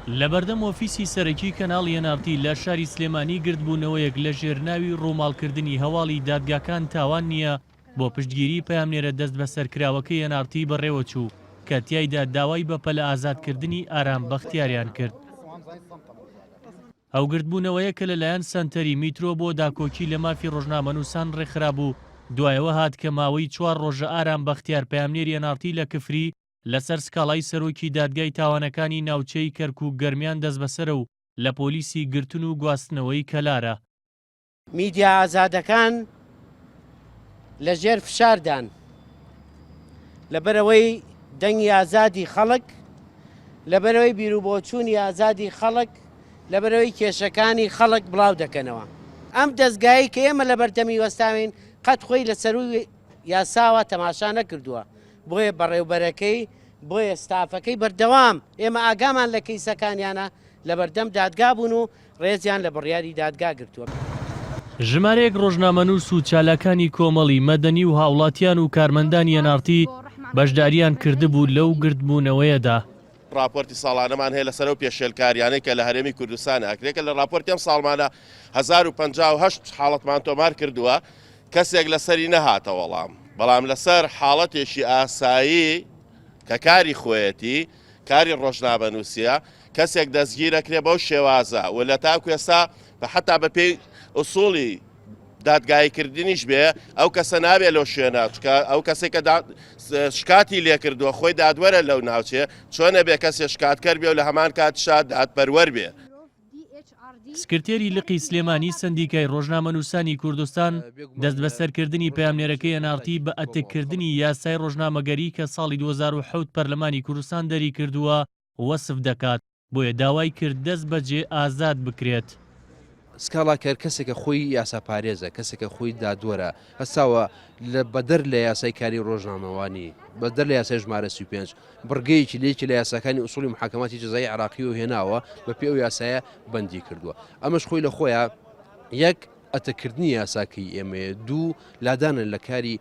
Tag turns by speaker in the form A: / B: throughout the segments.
A: لەبەردەم ئۆفیسی سەرەکی کەناڵ NRT لە شاری سلێمانی گردبوونەوەیەک لە ژێرناوی ڕووماڵکردنی هەواڵی دادگاکان تاوان نییە بۆ پشتگیری پەیامنێرە دەست بە سەرکراوەکەی NRT بەڕێوە چوو کە تیایدا داوای بەپەلە ئازادکردنی ئارام بەختیاریان کرد. ئەو گردبوونەوەیە کە لەلایەن سەنتەری میترۆ بۆ داکۆکی لە مافی ڕۆژنامەنووسان ڕێکخرا بوو، دوایەوە هات کە ماوەی 4 ڕۆژە ئارام بەختیار پەیامنێری NRT لە کفری لەسەر سکاڵای سەرۆکی دادگای تاوانەکانی ناوچەی کەرکووک گەرمیان دەست بەسەرە و لە پۆلیسی گرتن و گواستنەوەی کەلارە.
B: میدیا ئازادەکان لەژێر فشاردان لەبەرەوەی دەنگی ئازادی خەڵک، لەبەرەوەی بیرروبۆچوونی ئازادی خەڵک، لەبەرەوەی کێشەکانی خەڵک بڵاو دەکەنەوە. ئەم دەستگایی کە ئێمە لە بەردەمی وەستاوین قەت خۆی لە سەروی یاساوە تەماشا نەکردووە، بۆیە بەڕێوبەرەکەی بۆیە ستافەکەی بەردەوام ئێمە ئاگامان لە کەیسەکانیانە لە بەردەم دادگا بوون و ڕێزیان لە بڕیاری دادگا گرتووە.
A: ژمارەیەک ڕۆژنامەنووس و چالاکانی کۆمەڵی مەدەنی و هاوڵاتیان و کارمەندانی NRT بەشداریان کردبوو لەو گردبوونەوەیەدا.
C: راپۆرتی ساڵانەمان هەیە لەسەر و پێشێلکاریانەی کە لە هەرێمی کوردستان ئەکرێت کە لە راپۆرتی ئەم ساڵمانە 1058 حاڵەتمان تۆمار کردووە، کەسێک لەسەری نەهاتە وەڵام، بەڵام لەسەر حاڵەتێکی ئاسایی کە کاری خۆیەتی کاری ڕۆژنامەنووسیە کەسێک دەستگیرەکرێ بەو شێوازە و لە تاکو ئێستا بە حتا بە پێی ئوسوڵی دادگایکردنیش بێ ئەو کەسە نابێت لەو شوێنە، ئەو کەسێک کە شکاتی لێکردووە خۆی دادوەرە لەو ناوچێ چۆنە بێ کەسێک شکاتکەر بێ و لە هەمان کاتشا دادپەروەر بێ.
A: سکرتێری لقی سلێمانی سندیکای ڕۆژنامەنووسانی کوردستان دەست بەسەرکردنی پەیامنێرەکەی NRT بە ئەتێککردنی یاسای ڕۆژنامەگەری کە ساڵی 2007 پەرلەمانی کوردستان دەری کردووە وەسف دەکات، بۆیە داوای کرد دەست بەجێ ئازاد بکرێت.
D: سکاڵاکەر کەسێکە خۆی یاساپارێزە، کەسێکە خۆی دادوەرە، هەستاوە لە بەدەر لە یاسای کاری ڕۆژنامەوانی بەدەر لە یاسای ژمارە 35 بڕگەیەکی لێکی لە یاساکانی ئوسوڵی محاکەماتی جەزای عراقی و هێناوە بە پێ ئەو یاسایە بەندی کردووە. ئەمەش خۆی لە خۆیان یەک ئەتەکردنی یاساکەی ئێمەیە، دوو لادانن لە کاری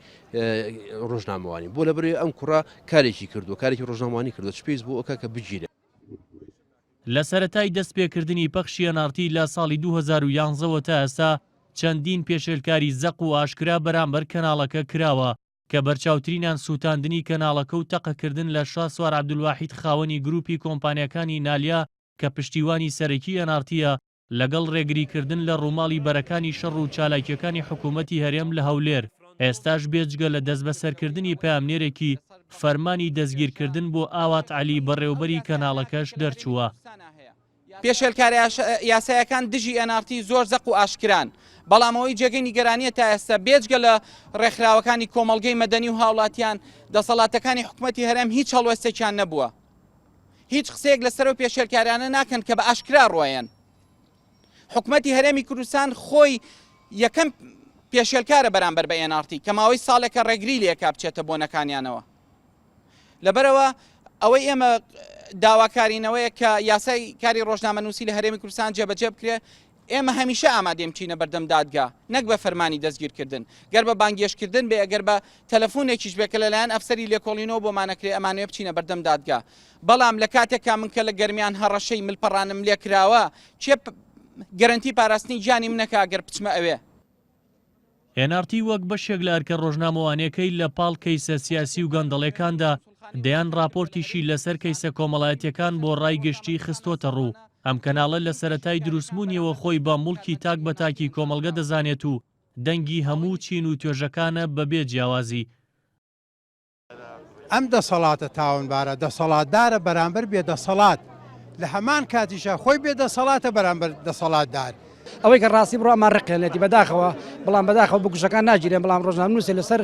D: ڕۆژنامەوانی، بۆ لەبەرەوەی ئەم کوڕە کارێکی کردووە، کارێکی ڕۆژنامەوانی کردووە، چپێیز بۆ ئەوکە کە بگیرێت.
A: لە سەرەتای دەستپێکردنی پەخشی NRT لە ساڵی 2011ەوە تا ئێستا چەندین پێشێلکاری زەق و ئاشکرا بەرامبەر کەناڵەکە کراوە کە بەرچاوترینیان سووتاندنی کەناڵەکە و تەقەکردن لە شا سوار عەبدولواحید خاوەنی گروپی کۆمپانیەکانی نالیا کە پشتیوانی سەرەکی NRTە لەگەڵ ڕێگریکردن لە ڕووماڵی بەرەکانی شەڕ و چالاکیەکانی حکوومەتی هەرێم لە هەولێر. ئێستاش بێجگە لە دەست بەسەرکردنی پەیامنێرێکی فەرمانی دەستگیرکردن بۆ ئاوات عەلی بەڕێوەبەری کەناڵەکەش دەرچووە.
E: پێشێلکاری یاسایەکان دژی NRT زۆر زەق و ئاشکران، بەڵامەوەی جێگەی نیگەرانیە تا ئێستا بێجگە لە ڕێکخراوەکانی کۆمەڵگەی مەدەنی و هاوڵاتیان دەسەڵاتەکانی حکوومەتی هەرێم هیچ هەڵوێستێکیان نەبووە، هیچ قسەیەک لەسەر و پێشێلکاریانە ناکەن کە بە ئاشکرا ڕۆیان. حکوومەتی هەرێمی کوردستان خۆی یەکەم پێشێلکارە بەرامبەر بە NRT کە ماوەی ساڵێکە ڕێگری لێکا بچێتە بۆنەکانیانەوە. لەبەرەوە ئەوەی ئێمە داواکارینەوەیە کە یاسای کاری ڕۆژنامەنووسی لە هەرێمی کوردستان جێبەجێ بکرێ، ئێمە هەمیشە ئامادەیم چینە بەردەم دادگا، نەک بە فەرمانی دەستگیرکردن، گەر بە بانگێشکردن بێ، ئەگەر بە تەلەفۆنێکیش بێ کە لەلایەن ئەفسەری لێکۆڵینەوە بۆمانەکرێ ئەمانوێ بچینە بەردەم دادگا. بەڵام لە کاتێکا من کە لە گەرمیان هەڕەشەی ملپەڕانم لێکراوە چێ گەرنتی پاراستنی گیانی منەکە ئەگەر بچمە ئەوێ.
A: NRT وەک بەشێک لە ئەرکە ڕۆژنامەوانیەکەی لە پاڵ کەیسە سیاسی و گەندەڵەکاندا دەیان راپۆرتیشی لەسەر کەیسە کۆمەڵایەتیەکان بۆ ڕای گشتی خستۆتە ڕوو. ئەم کەناڵە لە سەرەتای دروستبوونیەوە خۆی بە موڵکی تاک بە تاکی کۆمەڵگە دەزانێت و دەنگی هەموو چین و توێژەکانە بەبێ جیاوازی.
F: ئەم دەسەڵاتە تاوانبارە دەسەڵاتدارە بەرامبەر بێدەسەڵات، لە هەمان کاتیشە خۆی بێدەسەڵاتە بەرامبەر دەسەڵاتدار.
G: ئەوەی کە ڕاستی بڕۆمان ڕقێنێتی بەداخەوە، بەڵام بەداخەوە بکوشەکان ناگیرێن، بەڵام ڕۆژنامەنووسێ لەسەر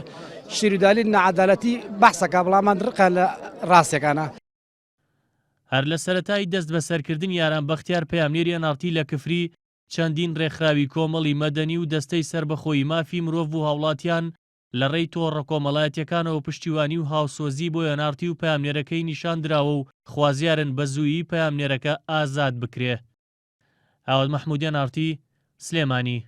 G: شیرودالی نەعەدالەتی بەحسەکە، بەڵامان ڕقە لە ڕاستیەکانە.
A: هەر لە سەرەتای دەست بەسەرکردنی ئارام بەختیار پەیامنێری NRT لە کفری چەندین ڕێکخراوی کۆمەڵی مەدەنی و دەستەی سربەخۆیی مافی مرۆڤ و هاوڵاتیان لە ڕێی تۆڕە کۆمەڵایەتیەکانەوە پشتیوانی و هاوسۆزی بۆ NRT و پەیامنێرەکەی نیشاندراوە و خوازیارن بە زوویی پەیامنێرەکە ئازاد بکرێ. ئاواد مەحموودیان NRT سلێمانی.